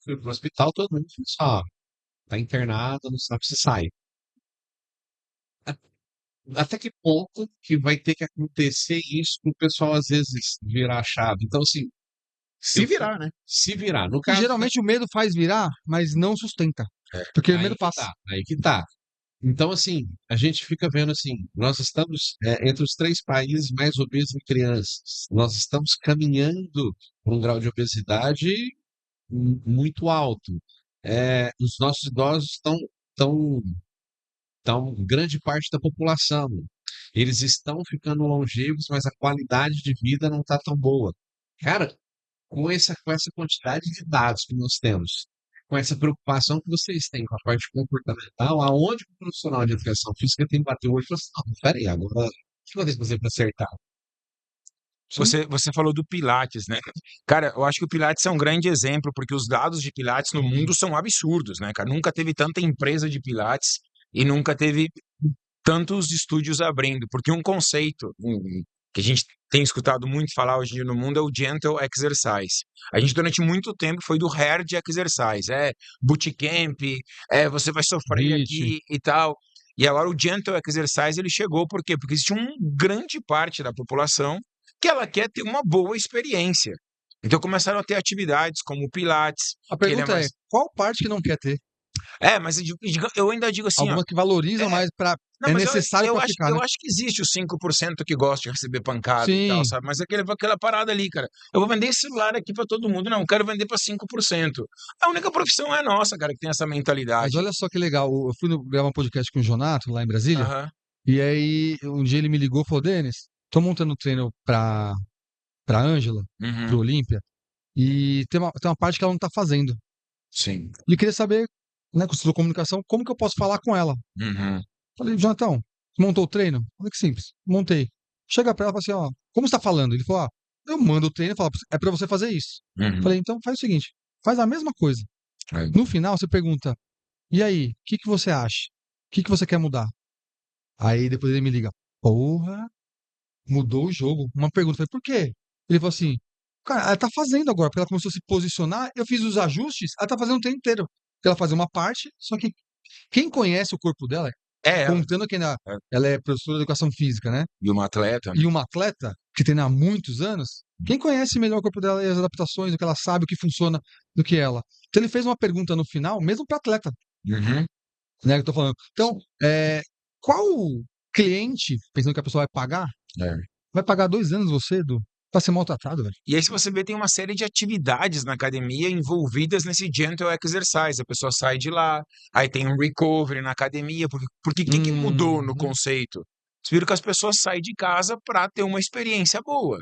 fui pro hospital, todo mundo falou assim, ó, tá internado, não sabe se sai. Até que ponto que vai ter que acontecer isso para o pessoal às vezes virar a chave? Então, assim, Se virar, né? se virar. No E caso, geralmente o medo faz virar, mas não sustenta. Porque o medo passa. aí que tá. Então, assim, a gente fica vendo assim, nós estamos entre os 3 países mais obesos em crianças. Nós estamos caminhando para um grau de obesidade muito alto. Os nossos idosos estão grande parte da população. Eles estão ficando longevos, mas a qualidade de vida não está tão boa. Cara, com essa quantidade de dados que nós temos, com essa preocupação que vocês têm com a parte comportamental, aonde o profissional de educação física tem que bater o olho e falar assim, não, peraí, agora, o que eu vou fazer para acertar? Você falou do Pilates, né? Cara, eu acho que o Pilates é um grande exemplo, porque os dados de Pilates no mundo são absurdos, né, cara? Nunca teve tanta empresa de Pilates e nunca teve tantos estúdios abrindo, porque um conceito que a gente tem escutado muito falar hoje em dia no mundo é o gentle exercise. A gente durante muito tempo foi do hard exercise, bootcamp, você vai sofrer HIIT. aqui e tal. E agora o gentle exercise ele chegou por quê? Porque existe uma grande parte da população que ela quer ter uma boa experiência. Então começaram a ter atividades como o Pilates, A que ele é pergunta é, mais... qual parte que não quer ter? Mas eu ainda digo assim, ó, Algumas que valorizam mais para não, é mas necessário eu para acho, ficar, né? eu acho que existe os 5% que gosta de receber pancada e tal, Sim. sabe? Mas aquela parada ali, cara. Eu vou vender esse celular aqui pra todo mundo. Não, eu quero vender pra 5%. A única profissão é nossa, cara, que tem essa Mas mentalidade. olha só que legal. Eu fui gravar um podcast com o Jonato lá em Brasília. Aham. E aí um dia ele me ligou e falou: Denis, tô montando um treino pra Ângela, pro Uhum. Olímpia. E tem uma parte que ela não tá fazendo. Sim. Ele queria saber, né, com a sua comunicação, como que eu posso falar com ela. Uhum. Falei, Jonatão, montou o treino? Olha que simples, montei. Chega pra ela e fala assim, ó, como você tá falando? Ele falou, ó, eu mando o treino e falo, é pra você fazer isso. Uhum. Falei, então faz o seguinte, faz a mesma coisa. Aí. No final você pergunta, e aí, o que que você acha? O que que você quer mudar? Aí depois ele me liga, porra, mudou o jogo. Uma pergunta, falei, por quê? Ele falou assim, cara, ela tá fazendo agora, porque ela começou a se posicionar, eu fiz os ajustes, ela tá fazendo o treino inteiro. Ela fazia uma parte, só que quem conhece o corpo dela, Ela. contando que É. ela é professora de educação física, né? E uma atleta, né? E uma atleta que treina há muitos anos, quem conhece melhor o corpo dela e as adaptações, o que ela sabe, o que funciona do que ela. Então ele fez uma pergunta no final, mesmo para atleta, Uhum. né? Que eu tô falando. Então, qual cliente, pensando que a pessoa É. vai pagar 2 anos você, Edu, pra ser maltratado, velho? E aí, se você vê, tem uma série de atividades na academia envolvidas nesse gentle exercise. A pessoa sai de lá, aí tem um recovery na academia. Porque o que mudou no conceito? Vocês viram que as pessoas saem de casa para ter uma experiência boa.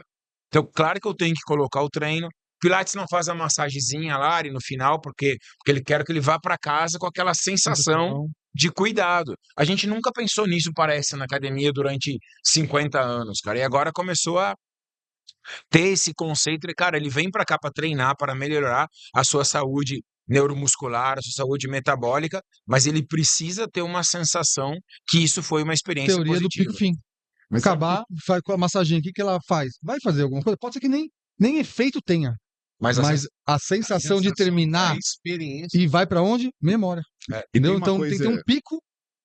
Então, claro que eu tenho que colocar o treino. Pilates não faz a massagenzinha lá e no final, porque ele quer que ele vá para casa com aquela sensação de cuidado. A gente nunca pensou nisso, parece, na academia durante 50 anos, cara. E agora começou a ter esse conceito, cara, ele vem para cá para treinar, para melhorar a sua saúde neuromuscular, a sua saúde metabólica, mas ele precisa ter uma sensação que isso foi uma experiência Teoria do positiva. pico-fim. Mas sabe Acabar, faz com a massaginha, o que que ela faz? Vai fazer alguma coisa? Pode ser que nem efeito tenha, Mas a mas a sensação de terminar A experiência. e vai pra onde? Memória. e tem Entendeu? uma Então tem que ter coisa, um pico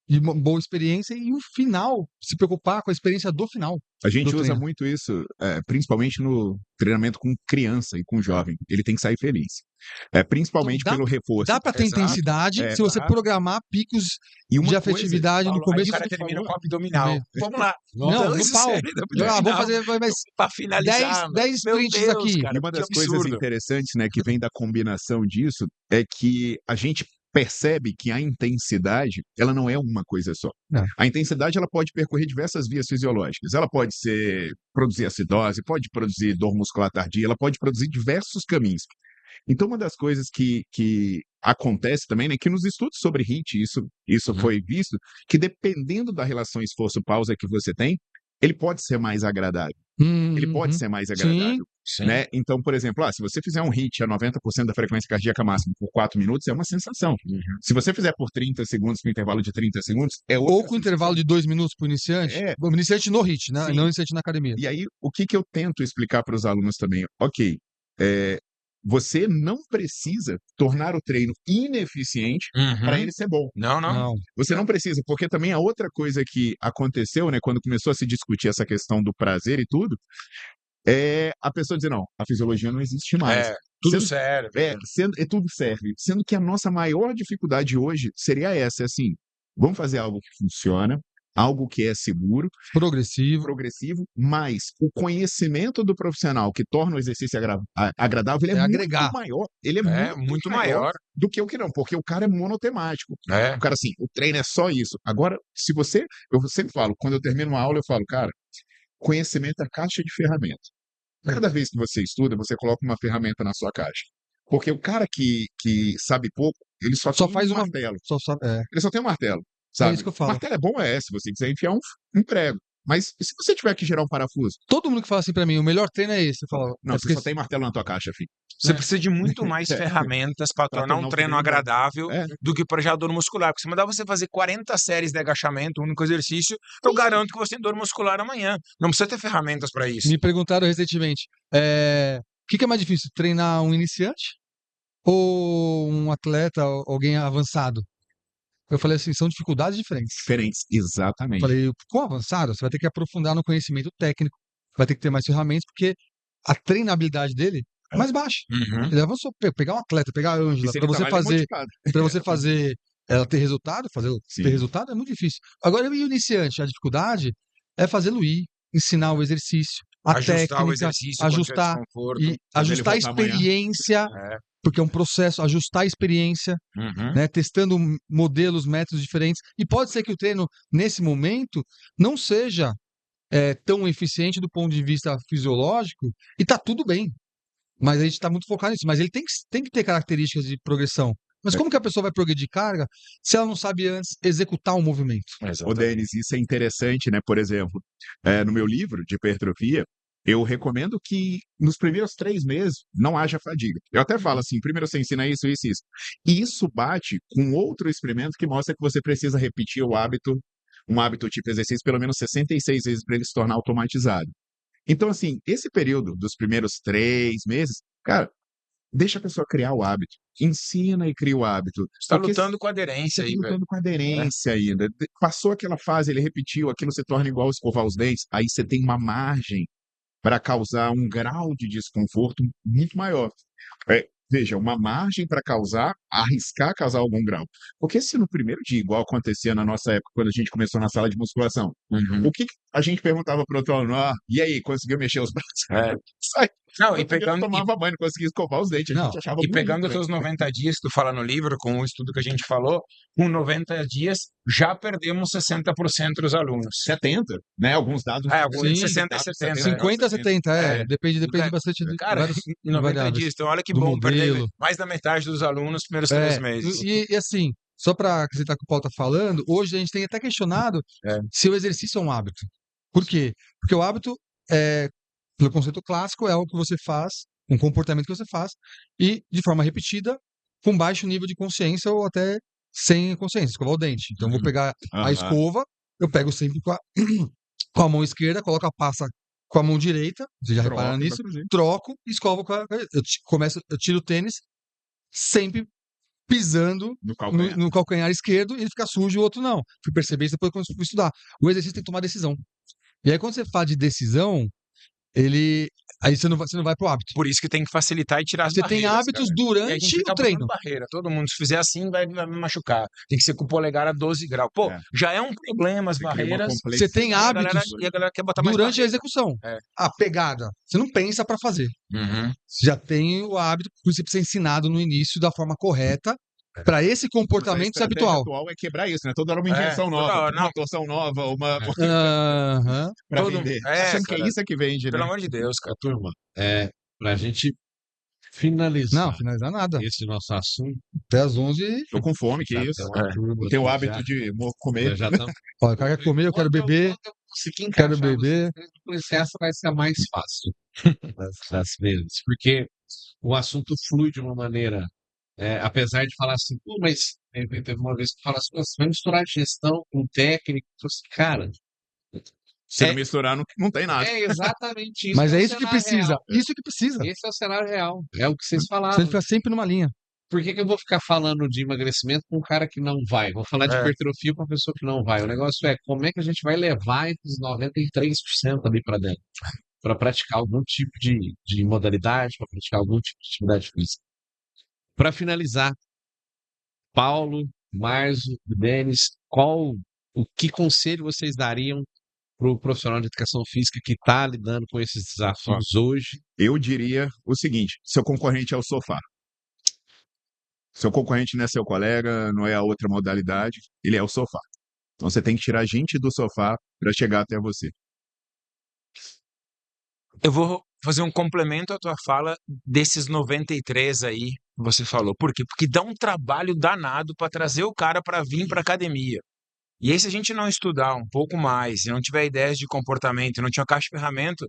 de uma boa experiência e um final, se preocupar com a experiência do final. A gente do usa treino. muito isso, principalmente no treinamento com criança e com jovem. Ele tem que sair feliz. Então, Principalmente pelo reforço. dá para ter Exato, intensidade se você exato. programar picos E uma de coisa, afetividade no Paulo, aí o começo. cara isso que termina falou, com o no abdominal. meio. Vamos lá. Não, Então, no isso pau. sério, do Vamos abdominal. fazer mais Pra 10, finalizar, 10 meu sprints Deus, aqui. cara, e uma que das coisas absurdo. interessantes, né, que vem da combinação disso é que a gente percebe que a intensidade, ela não é uma coisa só. Não. A intensidade, ela pode percorrer diversas vias fisiológicas. Ela pode produzir acidose, pode produzir dor muscular tardia, ela pode produzir diversos caminhos. Então, uma das coisas que acontece também, né, que nos estudos sobre HIIT, isso foi visto, que dependendo da relação esforço-pausa que você tem, ele pode ser mais agradável. Ele pode ser mais Sim, agradável. Sim. Né? Então, por exemplo, se você fizer um HIIT a 90% da frequência cardíaca máxima por 4 minutos, é uma sensação. Se você fizer por 30 segundos, com intervalo de 30 segundos, é outra ou com intervalo sensação. de 2 minutos para o iniciante. É, O iniciante no HIIT, né? sim. Não iniciante na academia. E aí, o que eu tento explicar para os alunos também? Ok, você não precisa tornar o treino ineficiente para Uhum. ele ser bom. Não, não. Não. Você não precisa, porque também a outra coisa que aconteceu, né, quando começou a se discutir essa questão do prazer e tudo, é a pessoa dizer, não, a fisiologia não existe mais. Tudo Sendo- sério. tudo serve. Sendo que a nossa maior dificuldade hoje seria essa, assim, vamos fazer algo que funciona, algo que é seguro, progressivo, mas o conhecimento do profissional que torna o exercício agradável, ele É é agregar. muito maior. Ele é É muito maior. do que o que não, porque o cara é monotemático. É. O cara, assim, o treino é só isso. Agora, eu sempre falo, quando eu termino uma aula, eu falo, cara, conhecimento é caixa de ferramentas. Cada vez que você estuda, você coloca uma ferramenta na sua caixa. Porque o cara que sabe pouco, ele só Só tem faz um uma. martelo. Só sabe, Ele só tem um martelo, é sabe? isso que eu falo. Martelo é bom, se você quiser enfiar um prego. Mas e se você tiver que girar um parafuso? Todo mundo que fala assim pra mim, o melhor treino é esse. Eu falo, Não, é você porque só tem martelo na tua caixa, filho. Você precisa de muito mais ferramentas para Pra tornar tornar um o treino treino bom. agradável É. do que para já dor muscular. Porque se mandar você fazer 40 séries de agachamento, um único exercício, eu garanto que você tem dor muscular amanhã. Não precisa ter ferramentas para isso. me perguntaram recentemente, o que é mais difícil, treinar um iniciante ou um atleta, alguém avançado? Eu falei assim, são dificuldades diferentes. Diferentes, Eu exatamente. falei, com avançado, você vai ter que aprofundar no conhecimento técnico, vai ter que ter mais ferramentas, porque a treinabilidade dele é mais baixa. Uhum. Ele avançou, pegar um atleta, pegar a E Ângela, se para ele tá você mais fazer, motivado. para você fazer ela ter resultado, Sim. ter resultado é muito difícil. Agora, e o iniciante, a dificuldade é fazê-lo ir, ensinar o exercício, a Ajustar o técnica, exercício quando tiver ajustar desconforto. e Fazer ele ajustar a voltar amanhã. experiência, É. porque é um processo, ajustar a experiência, Uhum. né, testando modelos, métodos diferentes. E pode ser que o treino, nesse momento, não seja tão eficiente do ponto de vista fisiológico, e tá tudo bem. Mas a gente está muito focado nisso. Mas ele tem que ter características de progressão. Mas como que a pessoa vai progredir carga se ela não sabe antes executar um movimento? Ô, Exatamente. Denis, isso é interessante, né? Por exemplo, no meu livro de hipertrofia, eu recomendo que nos primeiros 3 meses não haja fadiga. Eu até falo assim, primeiro você ensina isso, isso, isso. E isso bate com outro experimento que mostra que você precisa repetir um hábito tipo exercício, pelo menos 66 vezes para ele se tornar automatizado. Então, assim, esse período dos primeiros 3 meses, cara, deixa a pessoa criar o hábito. Ensina e cria o hábito. Você tá Porque lutando com você aderência tá aí, velho. lutando com aderência ainda. Passou aquela fase, ele repetiu, aquilo se torna igual escovar os dentes, aí você tem uma margem para causar um grau de desconforto muito maior. Veja, uma margem para arriscar causar algum grau. Porque se no primeiro dia, igual acontecia na nossa época, quando a gente começou na sala de musculação, Uhum. o que a gente perguntava para o outro aluno? E aí, conseguiu mexer os braços? É. Sai. Não, No e outro dia pegando, tomava banho, não conseguia escovar os dentes. A Não, gente achava e bonito, pegando os né? seus 90 dias que tu fala no livro, com o estudo que a gente falou, com 90 dias já perdemos 60% dos alunos. 70, né? Alguns dados. Alguns Sim, 60 e 70. 50 a 70, depende Então, bastante de cara, vários em 90 variáveis. dias. Então, olha que Do bom perder modelo. mais da metade dos alunos nos primeiros 3 meses. E assim, só para acrescentar o que o Paulo está falando, hoje a gente tem até questionado se o exercício é um hábito. Por quê? Porque o hábito, pelo conceito clássico, é algo que você faz, um comportamento que você faz, e de forma repetida, com baixo nível de consciência ou até sem consciência, escovar o dente. Então, eu vou pegar a Aham. escova, eu pego sempre com a mão esquerda, coloco a pasta com a mão direita, vocês já Troca repararam pra nisso, fazer. troco e escovo eu tiro o tênis sempre pisando No calcanhar. no calcanhar esquerdo e ele fica sujo e o outro não. Fui perceber isso depois quando fui estudar. O exercício tem que tomar decisão. E aí, quando você fala de decisão, aí você não vai pro hábito. Por isso que tem que facilitar e tirar as Você tem barreiras, hábitos cara. E a durante gente o fica treino. botando barreira. Todo mundo, se fizer assim, vai me machucar. Tem que ser com o polegar a 12 graus. Pô, É. já é um problema as Você cria uma barreiras. Você tem E a galera, hábitos e a galera quer botar mais durante a barreira. execução. É. A pegada. Você não pensa pra fazer. Uhum. Você já tem o hábito, por isso você precisa ser ensinado no início da forma correta para esse Mas a comportamento ser estratégia habitual. atual é quebrar isso, né? Toda hora uma invenção Toda nova, hora, não. uma torção nova, uma Aham. para Todo, vender. é, Achando que é cara, isso que vende, pelo né? amor de Deus, cara. Turma, pra gente Não, finalizar finalizar nada. esse nosso assunto, Até às 11. Tô com fome, que já isso. tem uma turma Eu tenho o aqui hábito de comer. já estamos. Ó, o cara quer comer, eu quero beber, Quando eu conseguir quero encaixar beber. vocês, depois essa vai ser a mais fácil das vezes, porque o assunto flui de uma maneira, apesar de falar assim, pô, mas teve uma vez que fala assim, "Pô, você vai misturar gestão com técnico", eu falei assim, cara, Se não é, misturar, não tem nada. é exatamente isso, Mas é é o isso que cenário precisa. real. Isso que precisa. Esse é o cenário real, é o que vocês Você falaram. fica sempre numa linha. Por que que eu vou ficar falando de emagrecimento com um cara que não vai? Vou falar de É. hipertrofia com uma pessoa que não vai. O negócio é como é que a gente vai levar esses 93% ali para dentro, para praticar algum tipo de modalidade, para praticar algum tipo de atividade física. Para finalizar, Paulo, Márcio, Denis, o que conselho vocês dariam para o profissional de educação física que está lidando com esses desafios hoje? Eu diria o seguinte: seu concorrente é o sofá. Seu concorrente não é seu colega, não é a outra modalidade, ele é o sofá. Então você tem que tirar gente do sofá para chegar até você. Eu vou fazer um complemento à tua fala desses 93 aí que você falou. Por quê? Porque dá um trabalho danado para trazer o cara para vir para academia. E aí, se a gente não estudar um pouco mais, se não tiver ideias de comportamento, não tiver uma caixa de ferramenta,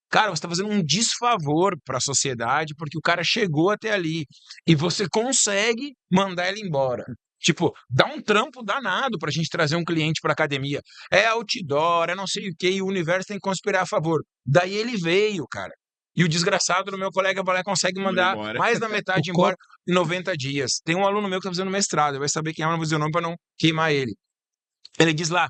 cara, você está fazendo um desfavor para a sociedade, porque o cara chegou até ali e você consegue mandar ele embora. Tipo, dá um trampo danado para a gente trazer um cliente para academia. É outdoor, é não sei o que, e o universo tem que conspirar a favor. Daí ele veio, cara. E o desgraçado do meu colega Balé consegue mandar embora. mais da metade O embora em 90 dias. Tem um aluno meu que está fazendo mestrado, ele vai saber quem é, mas não vou dizer o nome para não queimar ele. Ele diz lá,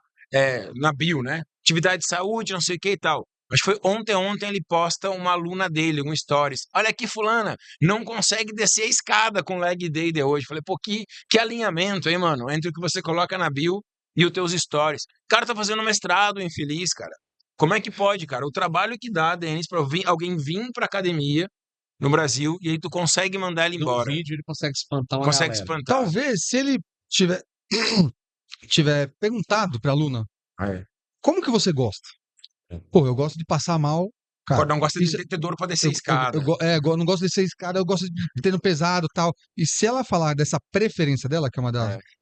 na bio, né? Atividade de saúde, não sei o que e tal. Acho que foi ontem ele posta uma aluna dele, um stories. Olha aqui, fulana, não consegue descer a escada com leg day de hoje. Falei, pô, que alinhamento, hein, mano? Entre o que você coloca na bio e os teus stories. O cara tá fazendo mestrado, infeliz, cara. Como é que pode, cara? O trabalho que dá, Denis, pra alguém vir pra academia no Brasil e aí tu consegue mandar ele No embora. vídeo ele consegue espantar uma Consegue galera. espantar. Talvez, se ele tiver perguntado pra aluna, É. como que você gosta? Pô, eu gosto de passar mal. Cara, Não gosta isso- de ter dor pra descer a eu escada. não gosto de ser escada, eu gosto de ter no pesado e tal. E se ela falar dessa preferência dela, que é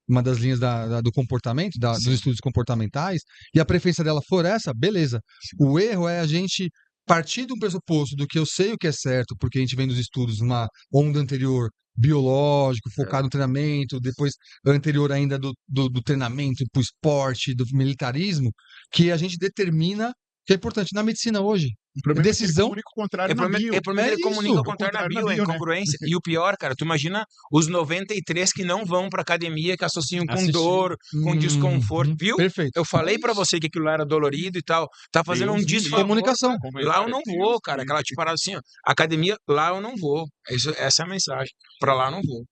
uma das linhas do comportamento, dos Sim. estudos comportamentais, e a preferência dela for essa, beleza. O erro é a gente partir do pressuposto do que eu sei o que é certo, porque a gente vem dos estudos numa onda anterior biológico, focado no treinamento, depois anterior ainda do treinamento para o esporte, do militarismo, que a gente determina que é importante na medicina hoje. O problema é que ele Decisão. comunica o contrário É na bio. por mim É ele comunica isso. ao contrário na bio, é né? incongruência. E o pior, cara, tu imagina os 93 que não vão pra academia, que associam com Assistindo. dor, com desconforto, viu? Perfeito. Eu falei pra você que aquilo lá era dolorido e tal. Tá fazendo Deus um me livre. desfavor. Comunicação. Lá eu não vou, cara. Aquela tipo parada assim, ó. Academia, lá eu não vou. Essa é a mensagem. Pra lá eu não vou.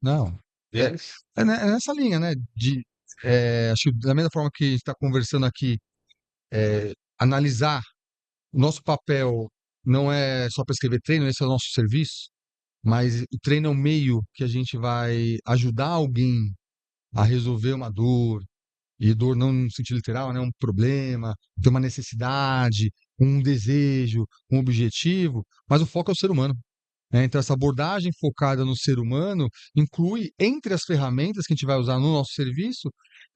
Não. É nessa linha, né? Acho que da mesma forma que a gente está conversando aqui, analisar o nosso papel não é só prescrever treino, esse é o nosso serviço, mas o treino é um meio que a gente vai ajudar alguém a resolver uma dor, e dor não no sentido literal, né? Um problema, ter uma necessidade, um desejo, um objetivo, mas o foco é o ser humano. Então, essa abordagem focada no ser humano inclui, entre as ferramentas que a gente vai usar no nosso serviço,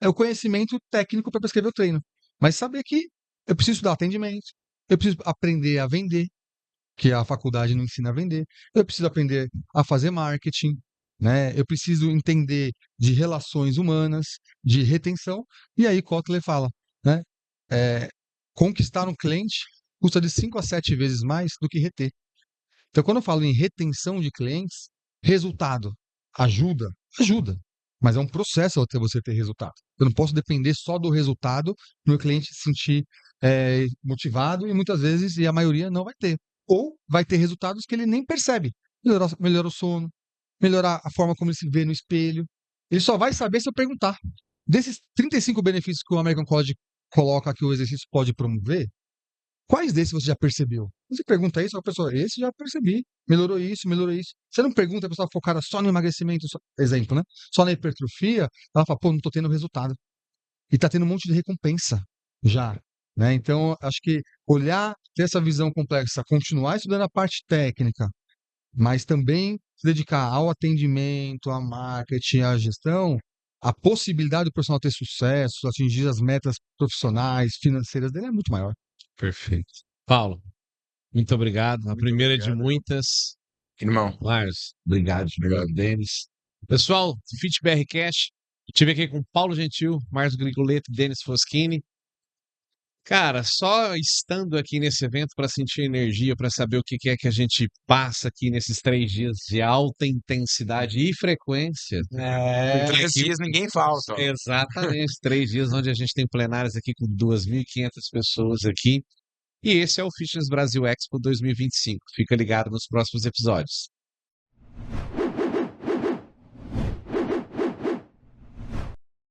o conhecimento técnico para prescrever o treino. Mas saber que eu preciso estudar atendimento, eu preciso aprender a vender, que a faculdade não ensina a vender, eu preciso aprender a fazer marketing, né? Eu preciso entender de relações humanas, de retenção, e aí Kotler fala, né? Conquistar um cliente custa de 5 a 7 vezes mais do que reter. Então, quando eu falo em retenção de clientes, resultado ajuda. Mas é um processo até você ter resultado. Eu não posso depender só do resultado para o meu cliente se sentir motivado e muitas vezes, e a maioria não vai ter. Ou vai ter resultados que ele nem percebe. Melhorar o sono, melhorar a forma como ele se vê no espelho. Ele só vai saber se eu perguntar. Desses 35 benefícios que o American College coloca que o exercício pode promover, quais desses você já percebeu? Você pergunta isso, a pessoa, esse já percebi, melhorou isso, melhorou isso. Você não pergunta, a pessoa focada só no emagrecimento, exemplo, né? Só na hipertrofia, ela fala, pô, não tô tendo resultado. E tá tendo um monte de recompensa já, né? Então, acho que olhar, ter essa visão complexa, continuar estudando a parte técnica, mas também se dedicar ao atendimento, à marketing, à gestão, a possibilidade do profissional ter sucesso, atingir as metas profissionais, financeiras dele é muito maior. Perfeito. Paulo, muito obrigado. A Muito primeira de obrigado. muitas. Irmão, Lars, obrigado. Obrigado, Denis. Pessoal, FitBR Cash. Estive aqui com Paulo Gentil, Márcio Grigoleto e Denis Foschini. Cara, só estando aqui nesse evento para sentir energia, para saber o que é que a gente passa aqui nesses 3 dias de alta intensidade e frequência. 3 aqui- dias ninguém falta. Ó. Exatamente, 3 dias onde a gente tem plenárias aqui com 2.500 pessoas aqui. E esse é o Fitness Brasil Expo 2025. Fica ligado nos próximos episódios.